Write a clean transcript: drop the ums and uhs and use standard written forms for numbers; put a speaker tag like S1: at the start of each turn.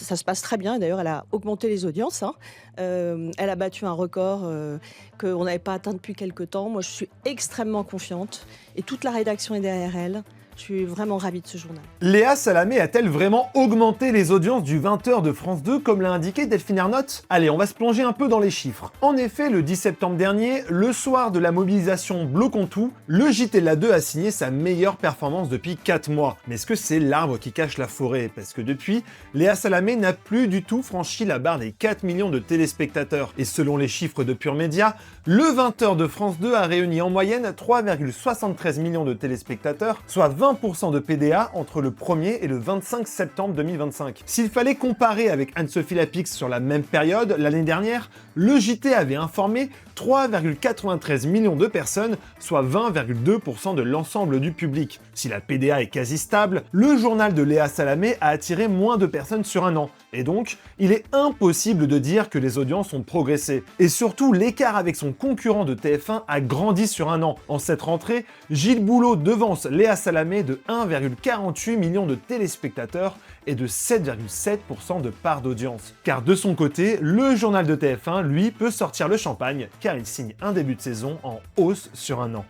S1: Ça se passe très bien et d'ailleurs elle a augmenté les audiences, hein. Elle a battu un record, qu'on n'avait pas atteint depuis quelque temps. Moi, je suis extrêmement confiante et toute la rédaction est derrière elle. Je suis vraiment ravie de ce journal.
S2: Léa Salamé a-t-elle vraiment augmenté les audiences du 20h de France 2 comme l'a indiqué Delphine Ernotte? Allez, on va se plonger un peu dans les chiffres. En effet, le 10 septembre dernier, le soir de la mobilisation Bloquons tout, le JT de la 2 a signé sa meilleure performance depuis 4 mois. Mais est-ce que c'est l'arbre qui cache la forêt? Parce que depuis, Léa Salamé n'a plus du tout franchi la barre des 4 millions de téléspectateurs. Et selon les chiffres de Pure Média, le 20h de France 2 a réuni en moyenne 3,73 millions de téléspectateurs, soit 20% de PDA entre le 1er et le 25 septembre 2025. S'il fallait comparer avec Anne-Sophie Lapix sur la même période, l'année dernière, le JT avait informé 3,93 millions de personnes, soit 20,2% de l'ensemble du public. Si la PDA est quasi stable, le journal de Léa Salamé a attiré moins de personnes sur un an. Et donc, il est impossible de dire que les audiences ont progressé. Et surtout, l'écart avec son concurrent de TF1 a grandi sur un an. En cette rentrée, Gilles Boulot devance Léa Salamé de 1,48 million de téléspectateurs et de 7,7% de part d'audience. Car de son côté, le journal de TF1, lui, peut sortir le champagne car il signe un début de saison en hausse sur un an.